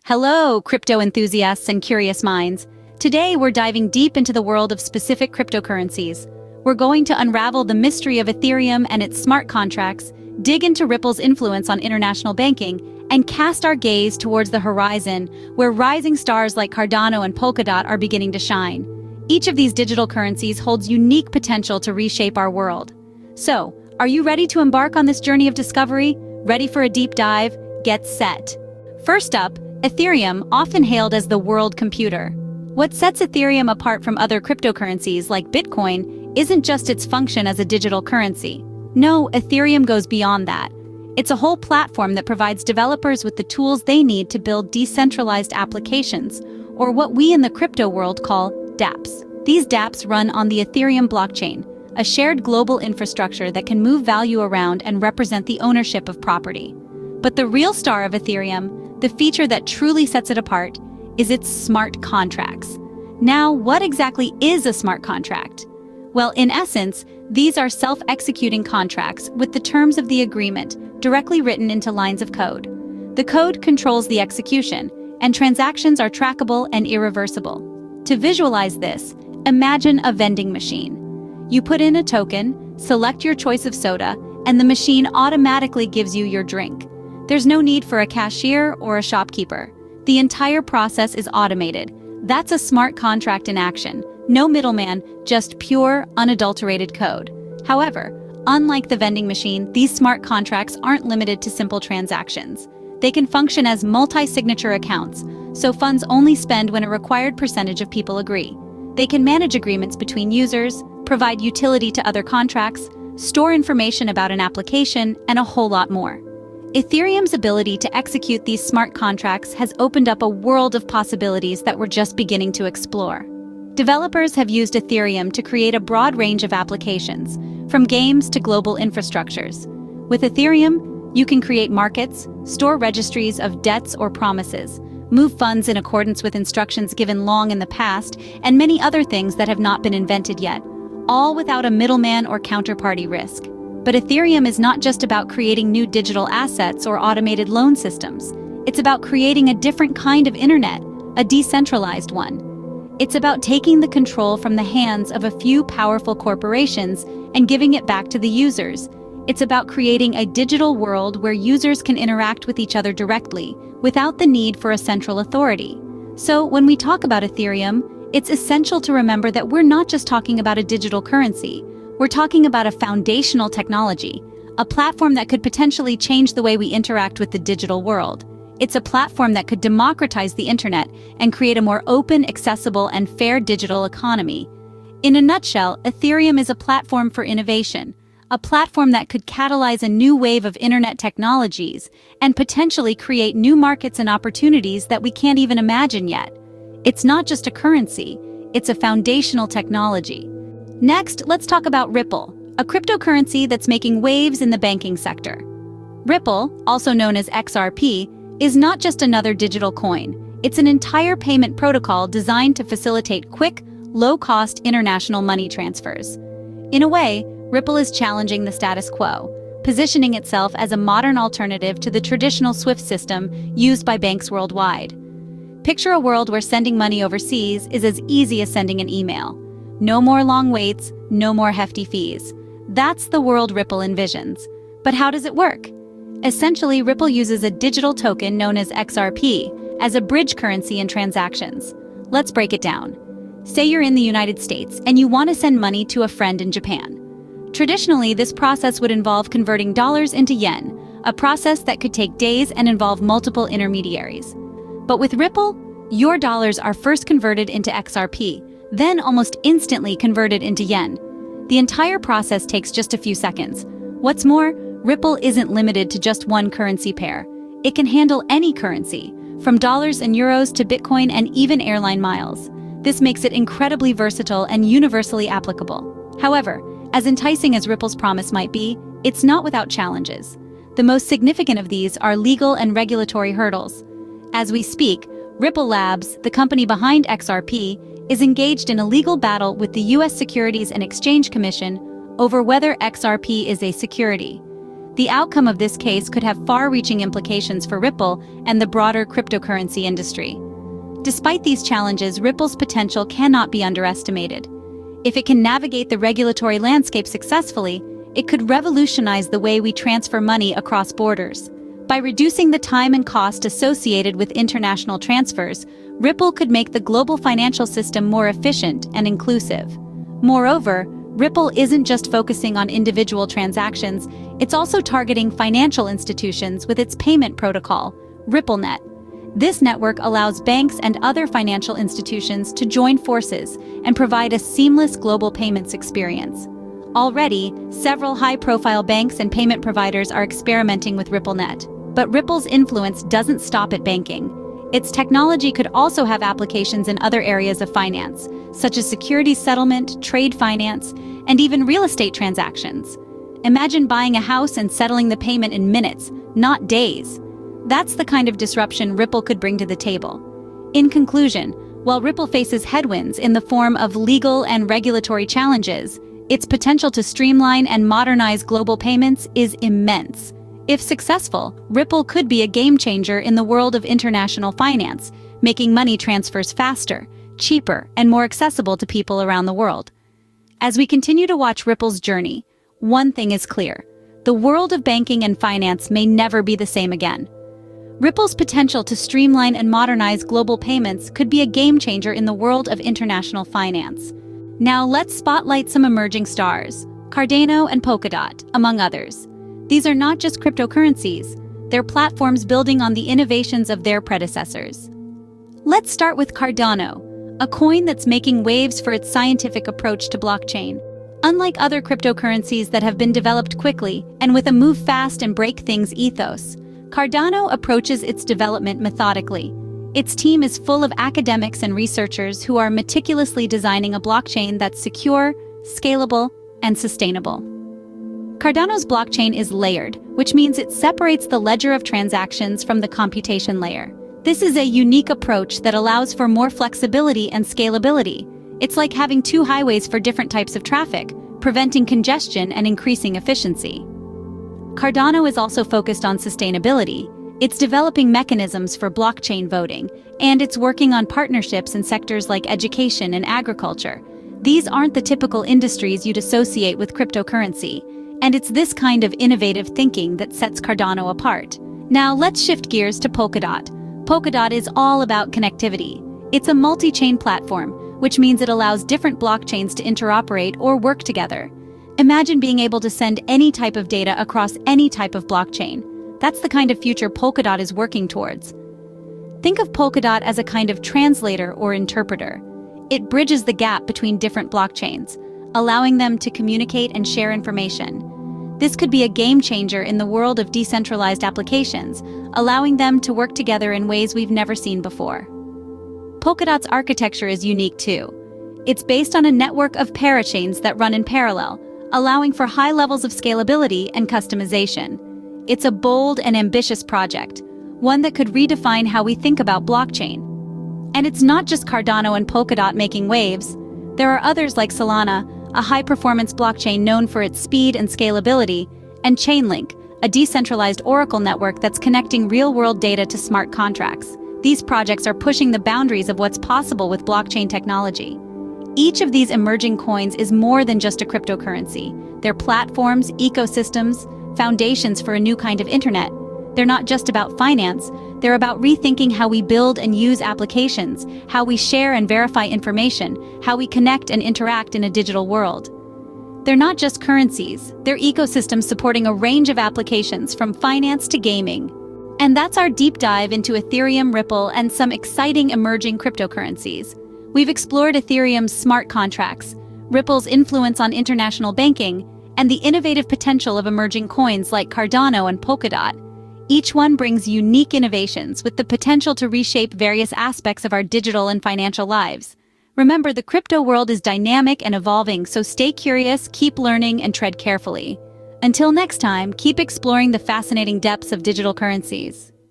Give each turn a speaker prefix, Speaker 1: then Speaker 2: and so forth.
Speaker 1: Hello, crypto enthusiasts and curious minds. Today, we're diving deep into the world of specific cryptocurrencies. We're going to unravel the mystery of Ethereum and its smart contracts, dig into Ripple's influence on international banking, and cast our gaze towards the horizon, where rising stars like Cardano and Polkadot are beginning to shine. Each of these digital currencies holds unique potential to reshape our world. So, are you ready to embark on this journey of discovery? Ready for a deep dive? Get set. First up, Ethereum, often hailed as the world computer. What sets Ethereum apart from other cryptocurrencies like Bitcoin isn't just its function as a digital currency. No, Ethereum goes beyond that. It's a whole platform that provides developers with the tools they need to build decentralized applications, or what we in the crypto world call dApps. These dApps run on the Ethereum blockchain, a shared global infrastructure that can move value around and represent the ownership of property. But the real star of Ethereum, the feature that truly sets it apart, is its smart contracts. Now, what exactly is a smart contract? Well, in essence, these are self-executing contracts with the terms of the agreement directly written into lines of code. The code controls the execution, and transactions are trackable and irreversible. To visualize this, imagine a vending machine. You put in a token, select your choice of soda, and the machine automatically gives you your drink. There's no need for a cashier or a shopkeeper. The entire process is automated. That's a smart contract in action. No middleman, just pure, unadulterated code. However, unlike the vending machine, these smart contracts aren't limited to simple transactions. They can function as multi-signature accounts, so funds only spend when a required percentage of people agree. They can manage agreements between users, provide utility to other contracts, store information about an application, and a whole lot more. Ethereum's ability to execute these smart contracts has opened up a world of possibilities that we're just beginning to explore. Developers have used Ethereum to create a broad range of applications, from games to global infrastructures. With Ethereum, you can create markets, store registries of debts or promises, move funds in accordance with instructions given long in the past, and many other things that have not been invented yet, all without a middleman or counterparty risk. But Ethereum is not just about creating new digital assets or automated loan systems. It's about creating a different kind of internet, a decentralized one. It's about taking the control from the hands of a few powerful corporations and giving it back to the users. It's about creating a digital world where users can interact with each other directly, without the need for a central authority. So when we talk about Ethereum, it's essential to remember that we're not just talking about a digital currency. We're talking about a foundational technology, a platform that could potentially change the way we interact with the digital world. It's a platform that could democratize the internet and create a more open, accessible, and fair digital economy. In a nutshell, Ethereum is a platform for innovation, a platform that could catalyze a new wave of internet technologies and potentially create new markets and opportunities that we can't even imagine yet. It's not just a currency, it's a foundational technology. Next, let's talk about Ripple, a cryptocurrency that's making waves in the banking sector. Ripple, also known as XRP, is not just another digital coin. It's an entire payment protocol designed to facilitate quick, low-cost international money transfers. In a way, Ripple is challenging the status quo, positioning itself as a modern alternative to the traditional SWIFT system used by banks worldwide. Picture a world where sending money overseas is as easy as sending an email. No more long waits, no more hefty fees. That's the world Ripple envisions. But how does it work? Essentially, Ripple uses a digital token known as XRP as a bridge currency in transactions. Let's break it down. Say you're in the United States and you want to send money to a friend in Japan. Traditionally, this process would involve converting dollars into yen, a process that could take days and involve multiple intermediaries. But with Ripple, your dollars are first converted into XRP, then almost instantly converted into yen. The entire process takes just a few seconds. What's more, Ripple isn't limited to just one currency pair. It can handle any currency, from dollars and euros to Bitcoin and even airline miles. This makes it incredibly versatile and universally applicable. However, as enticing as Ripple's promise might be, it's not without challenges. The most significant of these are legal and regulatory hurdles. As we speak, Ripple Labs, the company behind XRP, is engaged in a legal battle with the U.S. Securities and Exchange Commission over whether XRP is a security. The outcome of this case could have far-reaching implications for Ripple and the broader cryptocurrency industry. Despite these challenges, Ripple's potential cannot be underestimated. If it can navigate the regulatory landscape successfully, it could revolutionize the way we transfer money across borders. By reducing the time and cost associated with international transfers, Ripple could make the global financial system more efficient and inclusive. Moreover, Ripple isn't just focusing on individual transactions, it's also targeting financial institutions with its payment protocol, RippleNet. This network allows banks and other financial institutions to join forces and provide a seamless global payments experience. Already, several high-profile banks and payment providers are experimenting with RippleNet. But Ripple's influence doesn't stop at banking. Its technology could also have applications in other areas of finance, such as securities settlement, trade finance, and even real estate transactions. Imagine buying a house and settling the payment in minutes, not days. That's the kind of disruption Ripple could bring to the table. In conclusion, while Ripple faces headwinds in the form of legal and regulatory challenges, its potential to streamline and modernize global payments is immense. If successful, Ripple could be a game-changer in the world of international finance, making money transfers faster, cheaper, and more accessible to people around the world. As we continue to watch Ripple's journey, one thing is clear: the world of banking and finance may never be the same again. Ripple's potential to streamline and modernize global payments could be a game-changer in the world of international finance. Now let's spotlight some emerging stars: Cardano and Polkadot, among others. These are not just cryptocurrencies, they're platforms building on the innovations of their predecessors. Let's start with Cardano, a coin that's making waves for its scientific approach to blockchain. Unlike other cryptocurrencies that have been developed quickly and with a move fast and break things ethos, Cardano approaches its development methodically. Its team is full of academics and researchers who are meticulously designing a blockchain that's secure, scalable, and sustainable. Cardano's blockchain is layered, which means it separates the ledger of transactions from the computation layer. This is a unique approach that allows for more flexibility and scalability. It's like having two highways for different types of traffic, preventing congestion and increasing efficiency. Cardano is also focused on sustainability. It's developing mechanisms for blockchain voting, and it's working on partnerships in sectors like education and agriculture. These aren't the typical industries you'd associate with cryptocurrency. And it's this kind of innovative thinking that sets Cardano apart. Now let's shift gears to Polkadot. Polkadot is all about connectivity. It's a multi-chain platform, which means it allows different blockchains to interoperate or work together. Imagine being able to send any type of data across any type of blockchain. That's the kind of future Polkadot is working towards. Think of Polkadot as a kind of translator or interpreter. It bridges the gap between different blockchains, allowing them to communicate and share information. This could be a game changer in the world of decentralized applications, allowing them to work together in ways we've never seen before. Polkadot's architecture is unique too. It's based on a network of parachains that run in parallel, allowing for high levels of scalability and customization. It's a bold and ambitious project, one that could redefine how we think about blockchain. And it's not just Cardano and Polkadot making waves. There are others like Solana, a high-performance blockchain known for its speed and scalability, and Chainlink, a decentralized oracle network that's connecting real-world data to smart contracts. These projects are pushing the boundaries of what's possible with blockchain technology. Each of these emerging coins is more than just a cryptocurrency. They're platforms, ecosystems, foundations for a new kind of internet. They're not just about finance, they're about rethinking how we build and use applications, how we share and verify information, how we connect and interact in a digital world. They're not just currencies, they're ecosystems supporting a range of applications from finance to gaming. And that's our deep dive into Ethereum, Ripple, and some exciting emerging cryptocurrencies. We've explored Ethereum's smart contracts, Ripple's influence on international banking, and the innovative potential of emerging coins like Cardano and Polkadot. Each one brings unique innovations with the potential to reshape various aspects of our digital and financial lives. Remember, the crypto world is dynamic and evolving, so stay curious, keep learning, and tread carefully. Until next time, keep exploring the fascinating depths of digital currencies.